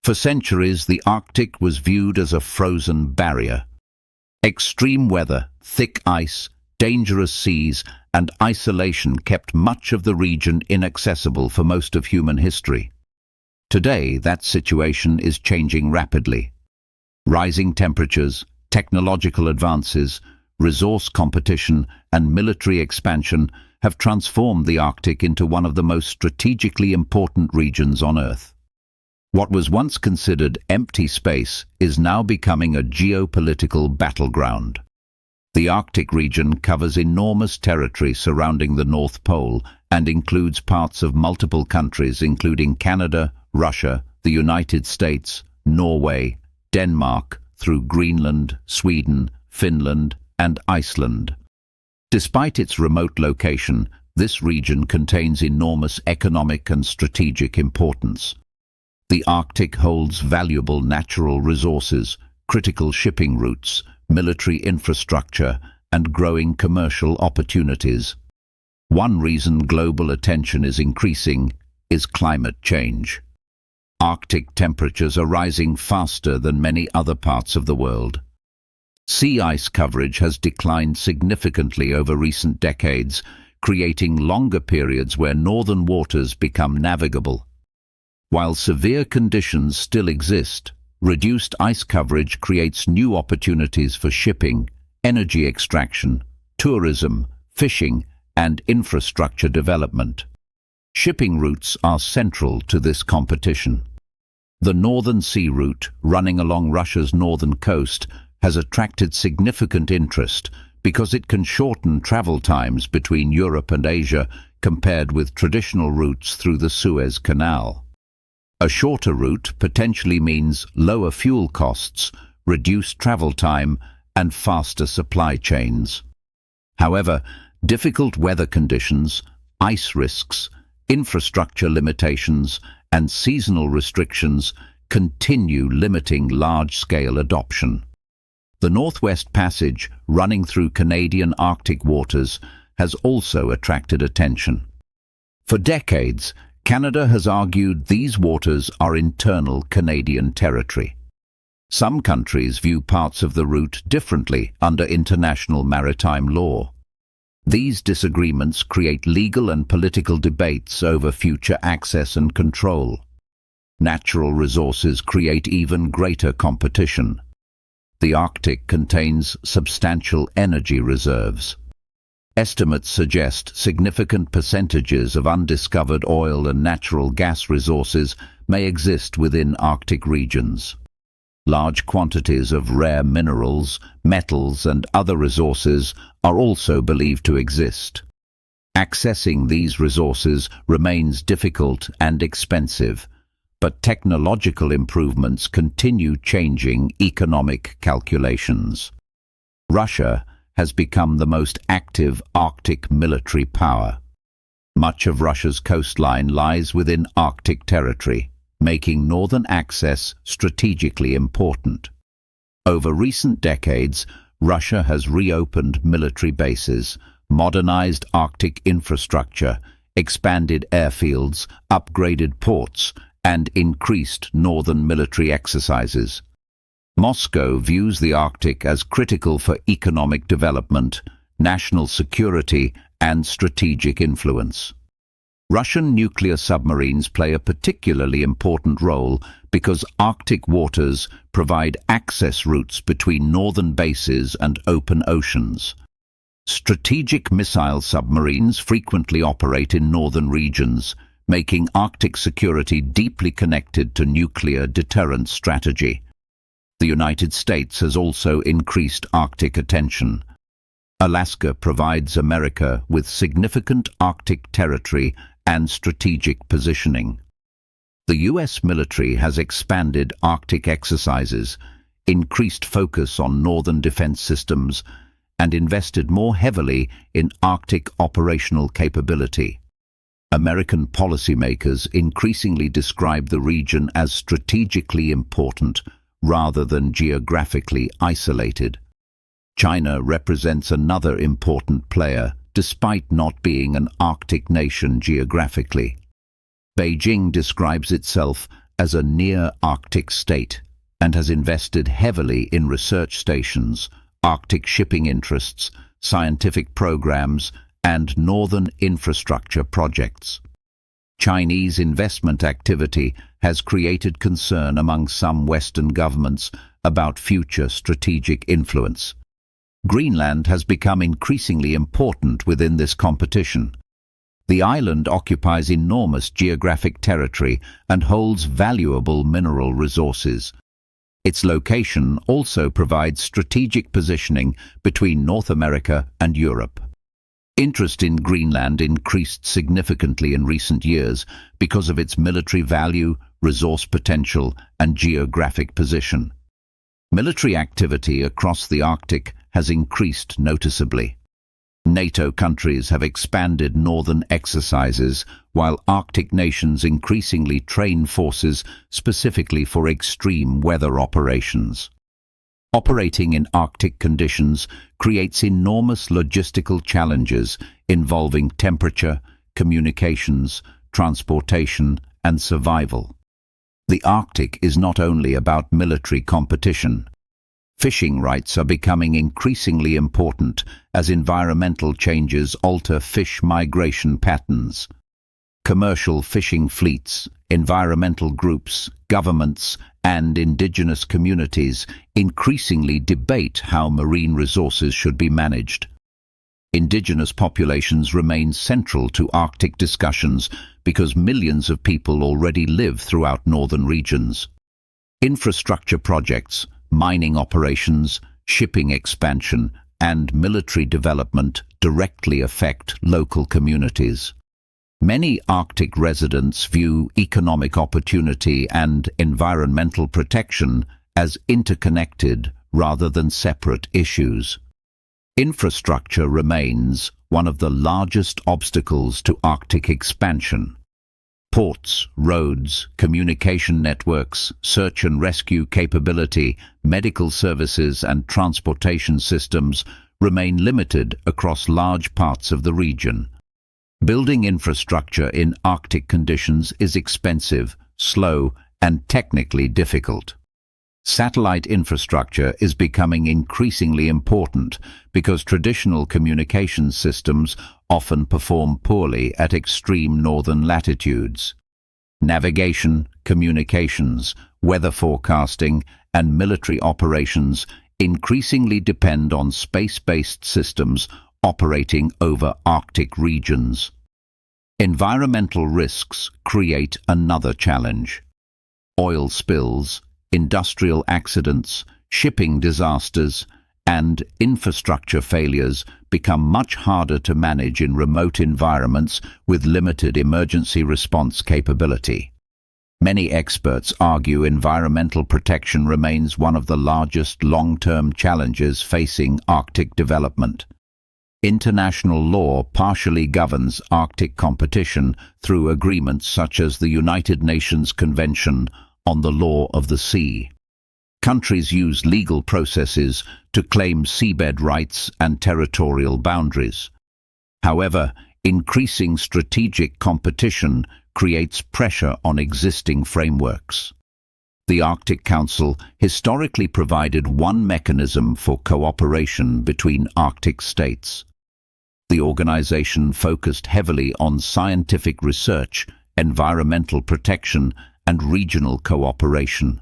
For centuries, the Arctic was viewed as a frozen barrier. Extreme weather, thick ice, dangerous seas, and isolation kept much of the region inaccessible for most of human history. Today, that situation is changing rapidly. Rising temperatures, technological advances, resource competition, and military expansion have transformed the Arctic into one of the most strategically important regions on Earth. What was once considered empty space is now becoming a geopolitical battleground. The Arctic region covers enormous territory surrounding the North Pole and includes parts of multiple countries including Canada, Russia, the United States, Norway, Denmark, through Greenland, Sweden, Finland, and Iceland. Despite its remote location, this region contains enormous economic and strategic importance. The Arctic holds valuable natural resources, critical shipping routes, military infrastructure, and growing commercial opportunities. One reason global attention is increasing is climate change. Arctic temperatures are rising faster than many other parts of the world. Sea ice coverage has declined significantly over recent decades, creating longer periods where northern waters become navigable. While severe conditions still exist, reduced ice coverage creates new opportunities for shipping, energy extraction, tourism, fishing, and infrastructure development. Shipping routes are central to this competition. The Northern Sea Route, running along Russia's northern coast, has attracted significant interest because it can shorten travel times between Europe and Asia compared with traditional routes through the Suez Canal. A shorter route potentially means lower fuel costs, reduced travel time, and faster supply chains. However, difficult weather conditions, ice risks, infrastructure limitations, and seasonal restrictions continue limiting large-scale adoption. The Northwest Passage, running through Canadian Arctic waters, has also attracted attention. For decades, Canada has argued these waters are internal Canadian territory. Some countries view parts of the route differently under international maritime law. These disagreements create legal and political debates over future access and control. Natural resources create even greater competition. The Arctic contains substantial energy reserves. Estimates suggest significant percentages of undiscovered oil and natural gas resources may exist within Arctic regions. Large quantities of rare minerals, metals, and other resources are also believed to exist. Accessing these resources remains difficult and expensive, but technological improvements continue changing economic calculations. Russia has become the most active Arctic military power. Much of Russia's coastline lies within Arctic territory, making northern access strategically important. Over recent decades, Russia has reopened military bases, modernized Arctic infrastructure, expanded airfields, upgraded ports, and increased northern military exercises. Moscow views the Arctic as critical for economic development, national security, and strategic influence. Russian nuclear submarines play a particularly important role because Arctic waters provide access routes between northern bases and open oceans. Strategic missile submarines frequently operate in northern regions, making Arctic security deeply connected to nuclear deterrence strategy. The United States has also increased Arctic attention. Alaska provides America with significant Arctic territory and strategic positioning. The U.S. military has expanded Arctic exercises, increased focus on northern defense systems, and invested more heavily in Arctic operational capability. American policymakers increasingly describe the region as strategically important rather than geographically isolated. China represents another important player, despite not being an Arctic nation geographically. Beijing describes itself as a near-Arctic state and has invested heavily in research stations, Arctic shipping interests, scientific programs, and northern infrastructure projects. Chinese investment activity has created concern among some Western governments about future strategic influence. Greenland has become increasingly important within this competition. The island occupies enormous geographic territory and holds valuable mineral resources. Its location also provides strategic positioning between North America and Europe. Interest in Greenland increased significantly in recent years because of its military value, resource potential, and geographic position. Military activity across the Arctic has increased noticeably. NATO countries have expanded northern exercises, while Arctic nations increasingly train forces specifically for extreme weather operations. Operating in Arctic conditions creates enormous logistical challenges involving temperature, communications, transportation, and survival. The Arctic is not only about military competition. Fishing rights are becoming increasingly important as environmental changes alter fish migration patterns. Commercial fishing fleets, environmental groups, governments, and indigenous communities increasingly debate how marine resources should be managed. Indigenous populations remain central to Arctic discussions because millions of people already live throughout northern regions. Infrastructure projects, mining operations, shipping expansion, and military development directly affect local communities. Many Arctic residents view economic opportunity and environmental protection as interconnected rather than separate issues. Infrastructure remains one of the largest obstacles to Arctic expansion. Ports, roads, communication networks, search and rescue capability, medical services and transportation systems remain limited across large parts of the region. Building infrastructure in Arctic conditions is expensive, slow, and technically difficult. Satellite infrastructure is becoming increasingly important because traditional communications systems often perform poorly at extreme northern latitudes. Navigation, communications, weather forecasting, and military operations increasingly depend on space-based systems operating over Arctic regions. Environmental risks create another challenge. Oil spills, industrial accidents, shipping disasters, and infrastructure failures become much harder to manage in remote environments with limited emergency response capability. Many experts argue environmental protection remains one of the largest long-term challenges facing Arctic development. International law partially governs Arctic competition through agreements such as the United Nations Convention on the Law of the Sea. Countries use legal processes to claim seabed rights and territorial boundaries. However, increasing strategic competition creates pressure on existing frameworks. The Arctic Council historically provided one mechanism for cooperation between Arctic states. The organization focused heavily on scientific research, environmental protection, and regional cooperation.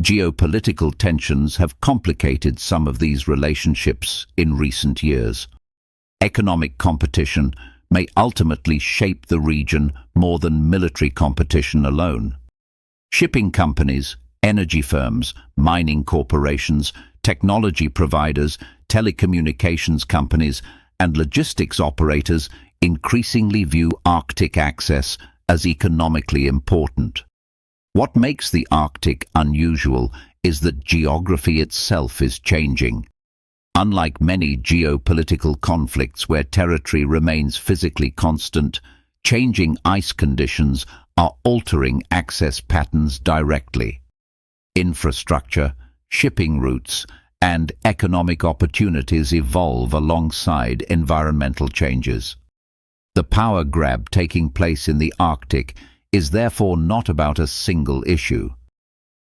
Geopolitical tensions have complicated some of these relationships in recent years. Economic competition may ultimately shape the region more than military competition alone. Shipping companies, energy firms, mining corporations, technology providers, telecommunications companies, and logistics operators increasingly view Arctic access as economically important. What makes the Arctic unusual is that geography itself is changing. Unlike many geopolitical conflicts where territory remains physically constant, changing ice conditions are altering access patterns directly. Infrastructure, shipping routes, and economic opportunities evolve alongside environmental changes. The power grab taking place in the Arctic is therefore not about a single issue.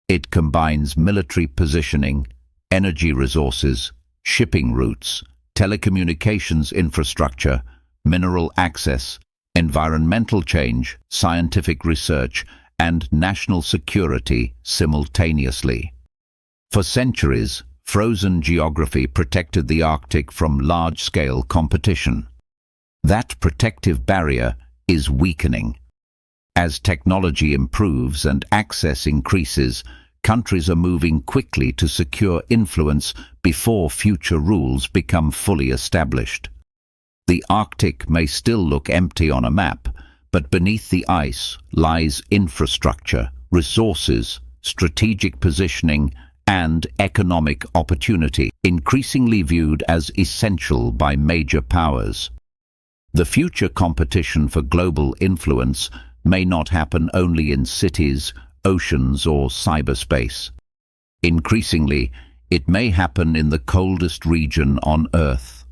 It combines military positioning, energy resources, shipping routes, telecommunications infrastructure, mineral access, environmental change, scientific research, and national security simultaneously. For centuries, frozen geography protected the Arctic from large-scale competition. That protective barrier is weakening. As technology improves and access increases, countries are moving quickly to secure influence before future rules become fully established. The Arctic may still look empty on a map, but beneath the ice lies infrastructure, resources, strategic positioning, and economic opportunity, increasingly viewed as essential by major powers. The future competition for global influence may not happen only in cities, oceans, or cyberspace. Increasingly, it may happen in the coldest region on Earth.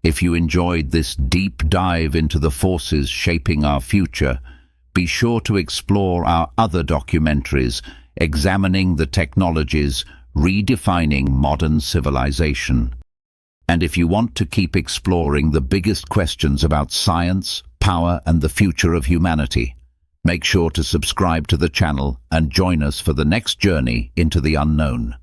If you enjoyed this deep dive into the forces shaping our future, be sure to explore our other documentaries examining the technologies redefining modern civilization. And if you want to keep exploring the biggest questions about science, power, and the future of humanity, make sure to subscribe to the channel and join us for the next journey into the unknown.